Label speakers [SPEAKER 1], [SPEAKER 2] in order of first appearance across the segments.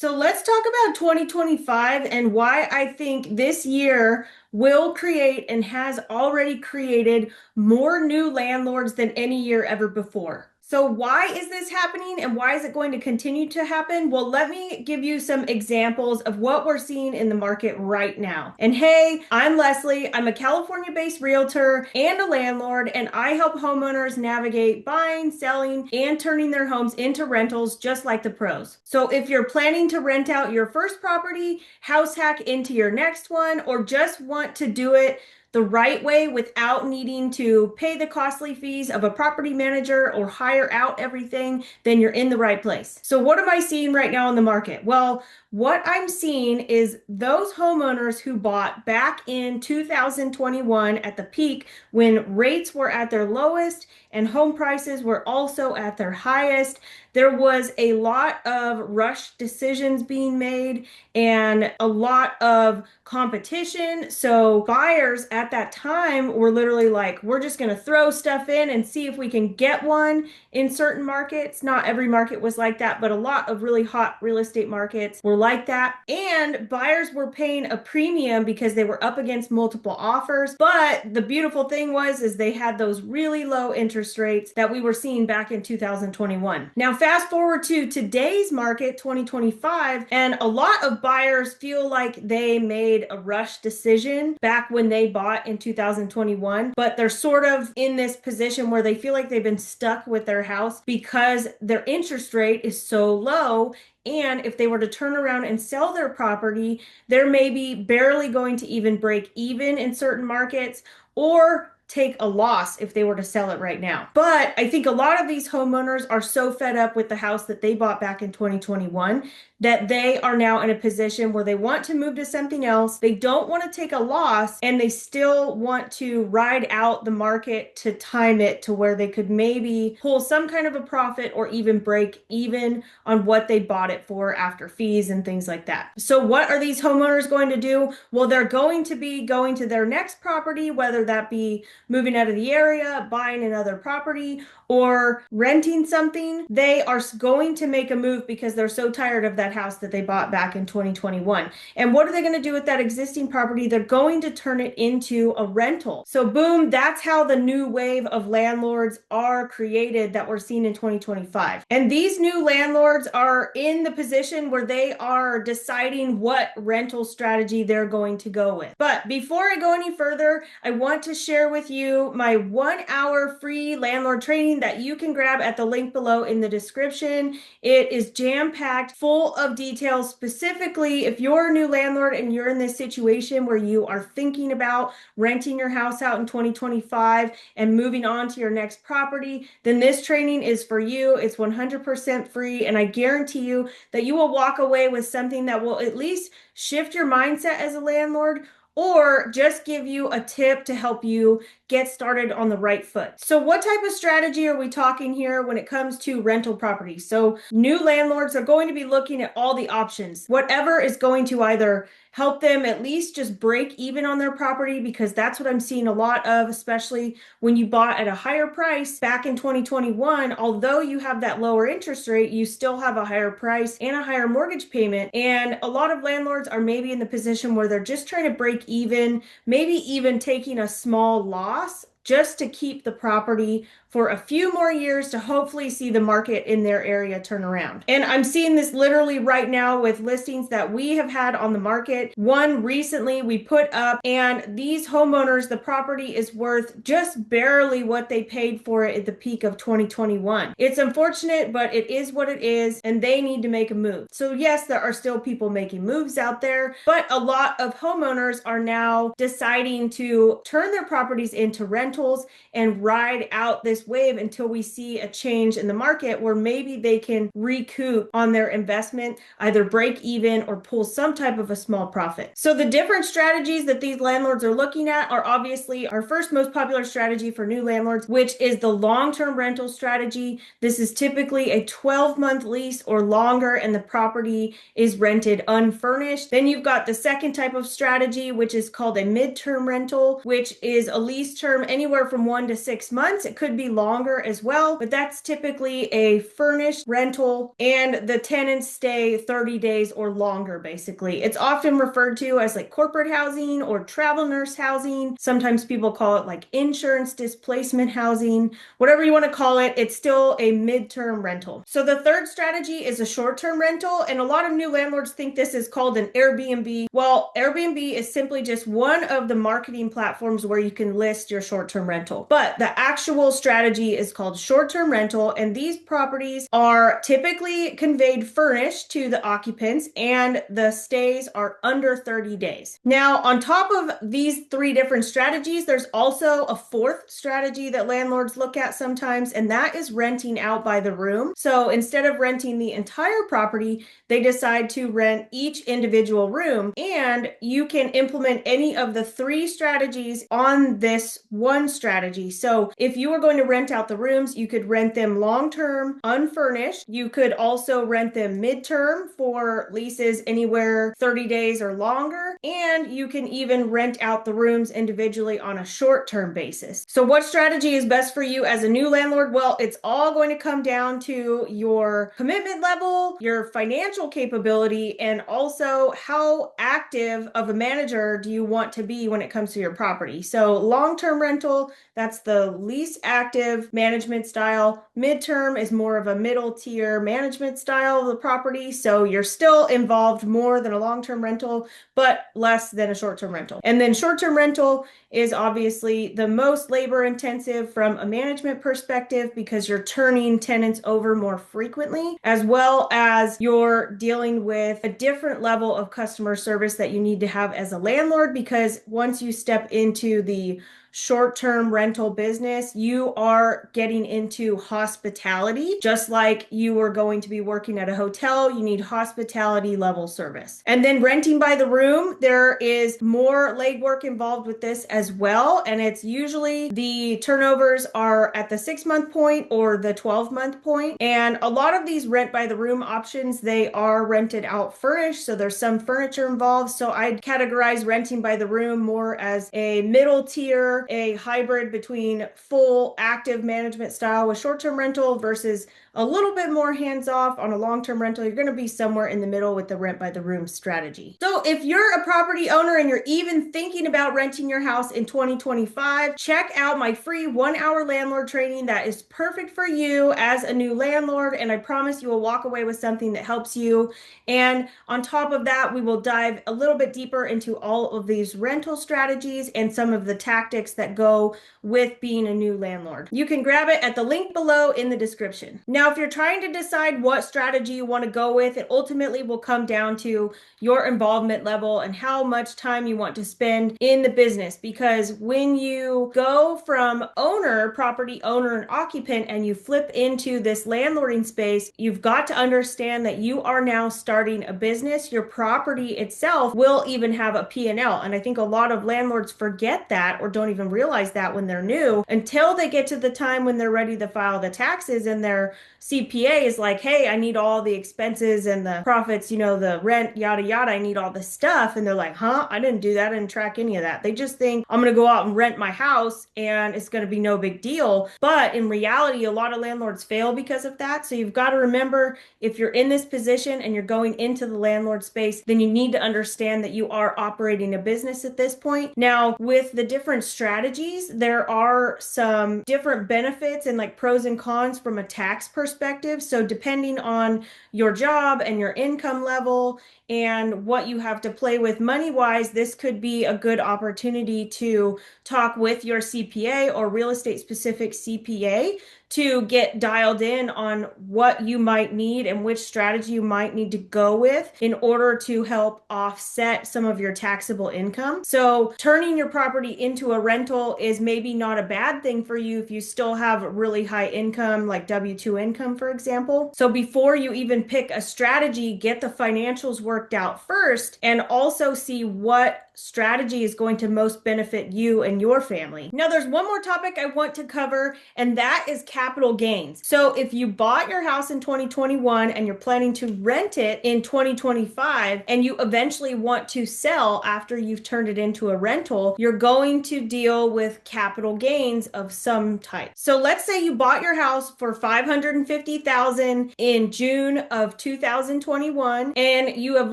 [SPEAKER 1] So let's talk about 2025 and why I think this year will create and has already created more new landlords than any year ever before. So why is this happening and why is it going to continue to happen? Well, let me give you some examples of what we're seeing in the market right now. And hey, I'm Leslie. I'm a California-based realtor and a landlord, and I help homeowners navigate buying, selling, and turning their homes into rentals just like the pros. So if you're planning to rent out your first property, house hack into your next one, or just want to do it the right way without needing to pay the costly fees of a property manager or hire out everything, then you're in the right place. So what am I seeing right now in the market? Well, what I'm seeing is those homeowners who bought back in 2021 at the peak when rates were at their lowest and home prices were also at their highest. There was a lot of rushed decisions being made and a lot of competition. So buyers at that time were literally like, we're just going to throw stuff in and see if we can get one in certain markets. Not every market was like that, but a lot of really hot real estate markets were like that. And buyers were paying a premium because they were up against multiple offers. But the beautiful thing is they had those really low interest rates that we were seeing back in 2021. Now, fast forward to today's market, 2025, and a lot of buyers feel like they made a rush decision back when they bought in 2021, but they're sort of in this position where they feel like they've been stuck with their house because their interest rate is so low. And if they were to turn around and sell their property, they're maybe barely going to even break even in certain markets or take a loss if they were to sell it right now. But I think a lot of these homeowners are so fed up with the house that they bought back in 2021 that they are now in a position where they want to move to something else. They don't want to take a loss and they still want to ride out the market to time it to where they could maybe pull some kind of a profit or even break even on what they bought it for after fees and things like that. So what are these homeowners going to do? Well, they're going to be going to their next property, whether that be moving out of the area, buying another property, or renting something. They are going to make a move because they're so tired of that house that they bought back in 2021. And what are they going to do with that existing property? They're going to turn it into a rental. So boom, that's how the new wave of landlords are created that we're seeing in 2025. And these new landlords are in the position where they are deciding what rental strategy they're going to go with. But before I go any further, I want to share with you my 1 hour free landlord training that you can grab at the link below in the description. It is jam-packed, full of details, specifically if you're a new landlord and you're in this situation where you are thinking about renting your house out in 2025 and moving on to your next property, then this training is for you. It's 100% free, and I guarantee you that you will walk away with something that will at least shift your mindset as a landlord or just give you a tip to help you get started on the right foot. So what type of strategy are we talking here when it comes to rental properties? So new landlords are going to be looking at all the options, whatever is going to either help them at least just break even on their property, because that's what I'm seeing a lot of, especially when you bought at a higher price back in 2021. Although you have that lower interest rate, you still have a higher price and a higher mortgage payment. And a lot of landlords are maybe in the position where they're just trying to break even, maybe even taking a small loss just to keep the property for a few more years to hopefully see the market in their area turn around. And I'm seeing this literally right now with listings that we have had on the market. One recently we put up, and these homeowners, the property is worth just barely what they paid for it at the peak of 2021. It's unfortunate, but it is what it is, and they need to make a move. So yes, there are still people making moves out there, but a lot of homeowners are now deciding to turn their properties into rentals and ride out this wave until we see a change in the market where maybe they can recoup on their investment, either break even or pull some type of a small profit. So the different strategies that these landlords are looking at are obviously our first most popular strategy for new landlords, which is the long-term rental strategy. This is typically a 12-month lease or longer, and the property is rented unfurnished. Then you've got the second type of strategy, which is called a midterm rental, which is a lease term anywhere from 1 to 6 months. It could be longer as well, but that's typically a furnished rental and the tenants stay 30 days or longer, basically. It's often referred to as like corporate housing or travel nurse housing. Sometimes people call it like insurance displacement housing, whatever you want to call it. It's still a midterm rental. So the third strategy is a short-term rental, and a lot of new landlords think this is called an Airbnb. Well, Airbnb is simply just one of the marketing platforms where you can list your short-term rental. But the actual strategy is called short-term rental, and these properties are typically conveyed furnished to the occupants, and the stays are under 30 days. Now, on top of these three different strategies, there's also a fourth strategy that landlords look at sometimes, and that is renting out by the room. So instead of renting the entire property, they decide to rent each individual room, and you can implement any of the three strategies on this one strategy. So if you were going to rent out the rooms, you could rent them long-term, unfurnished. You could also rent them midterm for leases anywhere 30 days or longer, and you can even rent out the rooms individually on a short-term basis. So what strategy is best for you as a new landlord? Well, it's all going to come down to your commitment level, your financial capability, and also how active of a manager do you want to be when it comes to your property. So long-term rental, that's the least active management style. Midterm is more of a middle tier management style of the property. So you're still involved more than a long-term rental, but less than a short-term rental. And then short-term rental is obviously the most labor intensive from a management perspective because you're turning tenants over more frequently, as well as you're dealing with a different level of customer service that you need to have as a landlord, because once you step into the short-term rental business, you are getting into hospitality. Just like you are going to be working at a hotel, you need hospitality level service. And then renting by the room, there is more legwork involved with this as well. And it's usually the turnovers are at the 6-month point or the 12-month point. And a lot of these rent by the room options, they are rented out furnished. So there's some furniture involved. So I'd categorize renting by the room more as a middle tier, a hybrid between full active management style with short-term rental versus a little bit more hands-off on a long-term rental. You're going to be somewhere in the middle with the rent by the room strategy. So if you're a property owner and you're even thinking about renting your house in 2025, check out my free 1-hour landlord training that is perfect for you as a new landlord. And I promise you will walk away with something that helps you. And on top of that, we will dive a little bit deeper into all of these rental strategies and some of the tactics that go with being a new landlord. You can grab it at the link below in the description. Now, if you're trying to decide what strategy you want to go with, it ultimately will come down to your involvement level and how much time you want to spend in the business. Because when you go from owner, property owner, and occupant, and you flip into this landlording space, you've got to understand that you are now starting a business. Your property itself will even have a P&L. And I think a lot of landlords forget that or don't even realize that when they're new until they get to the time when they're ready to file the taxes and their CPA is like, hey, I need all the expenses and the profits, you know, the rent, yada, yada. I need all this stuff. And they're like, huh? I didn't do that. I didn't track any of that. They just think I'm going to go out and rent my house and it's going to be no big deal. But in reality, a lot of landlords fail because of that. So you've got to remember, if you're in this position and you're going into the landlord space, then you need to understand that you are operating a business at this point. Now, with the different strategies, there are some different benefits and like pros and cons from a tax perspective. So depending on your job and your income level and what you have to play with money-wise, this could be a good opportunity to talk with your CPA or real estate specific CPA to get dialed in on what you might need and which strategy you might need to go with in order to help offset some of your taxable income. So turning your property into a rental is maybe not a bad thing for you if you still have really high income, like W-2 income, for example. So before you even pick a strategy, get the financials worked out first and also see what strategy is going to most benefit you and your family. Now, there's one more topic I want to cover, and that is capital gains. So if you bought your house in 2021 and you're planning to rent it in 2025, and you eventually want to sell after you've turned it into a rental, you're going to deal with capital gains of some type. So let's say you bought your house for $550,000 in June of 2021, and you have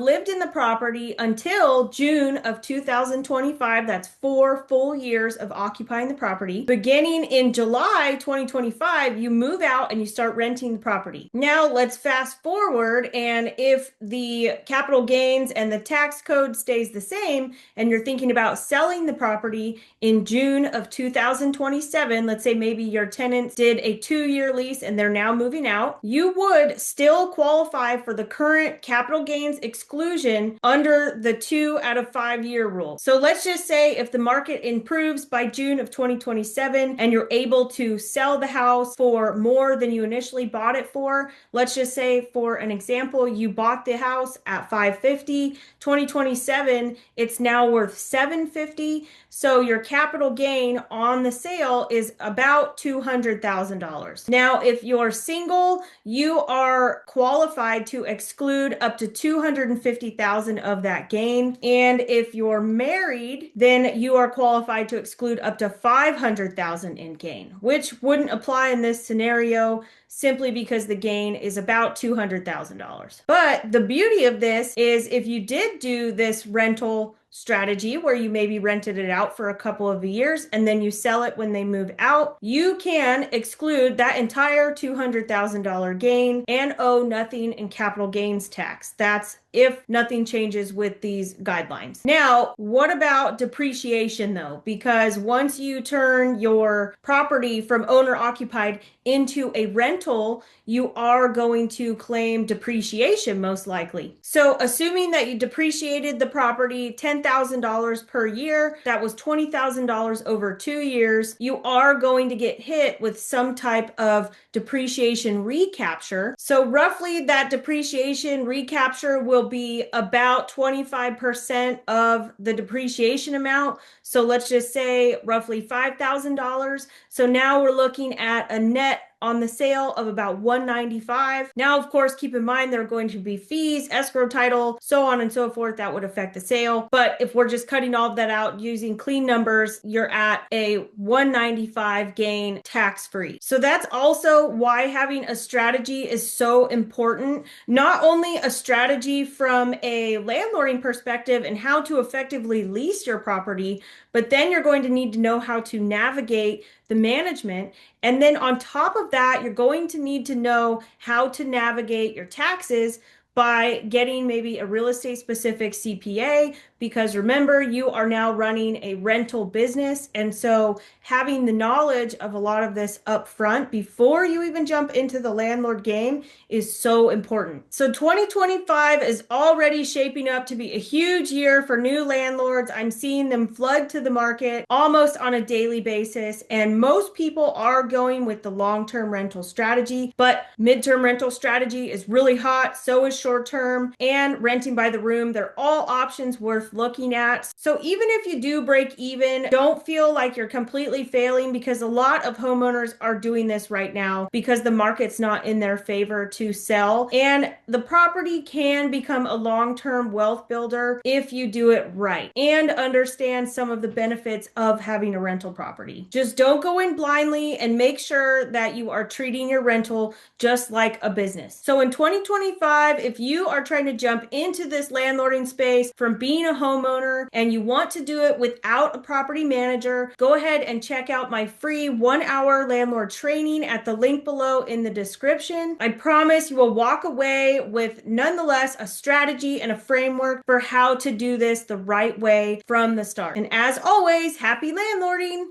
[SPEAKER 1] lived in the property until June of 2025. That's 4 full years of occupying the property. Beginning in July 2025, you move out and you start renting the property. Now let's fast forward, and if the capital gains and the tax code stays the same, and you're thinking about selling the property in June of 2027, let's say maybe your tenants did a 2-year lease and they're now moving out, you would still qualify for the current capital gains exclusion under the 2 out of 5 year rule. So let's just say if the market improves by June of 2027 and you're able to sell the house for more than you initially bought it for, let's just say for an example, you bought the house at $550, 2027, it's now worth $750. So your capital gain on the sale is about $200,000. Now, if you're single, you are qualified to exclude up to $250,000 of that gain. And if you're married, then you are qualified to exclude up to $500,000 in gain, which wouldn't apply in this scenario simply because the gain is about $200,000. But the beauty of this is if you did do this rental strategy where you maybe rented it out for a couple of years and then you sell it when they move out, you can exclude that entire $200,000 gain and owe nothing in capital gains tax. That's if nothing changes with these guidelines. Now, what about depreciation though? Because once you turn your property from owner occupied into a rental, you are going to claim depreciation most likely. So assuming that you depreciated the property $10,000 per year, that was $20,000 over 2 years, you are going to get hit with some type of depreciation recapture. So roughly that depreciation recapture will be about 25% of the depreciation amount. So let's just say roughly $5,000. So now we're looking at a net on the sale of about $195. Now, of course, keep in mind there are going to be fees, escrow title, so on and so forth that would affect the sale. But if we're just cutting all of that out using clean numbers, you're at a $195 gain tax-free. So that's also why having a strategy is so important. Not only a strategy from a landlording perspective and how to effectively lease your property, but then you're going to need to know how to navigate the management. And then on top of that, you're going to need to know how to navigate your taxes by getting maybe a real estate specific CPA, because remember, you are now running a rental business. And so having the knowledge of a lot of this up front before you even jump into the landlord game is so important. So 2025 is already shaping up to be a huge year for new landlords. I'm seeing them flood to the market almost on a daily basis. And most people are going with the long-term rental strategy, but midterm rental strategy is really hot. So is short-term and renting by the room. They're all options worth looking at. So even if you do break even, don't feel like you're completely failing, because a lot of homeowners are doing this right now because the market's not in their favor to sell. And the property can become a long-term wealth builder if you do it right and understand some of the benefits of having a rental property. Just don't go in blindly and make sure that you are treating your rental just like a business. So in 2025, if you are trying to jump into this landlording space from being a homeowner and you want to do it without a property manager, go ahead and check out my free 1-hour landlord training at the link below in the description. I promise you will walk away with nonetheless a strategy and a framework for how to do this the right way from the start. And as always, happy landlording!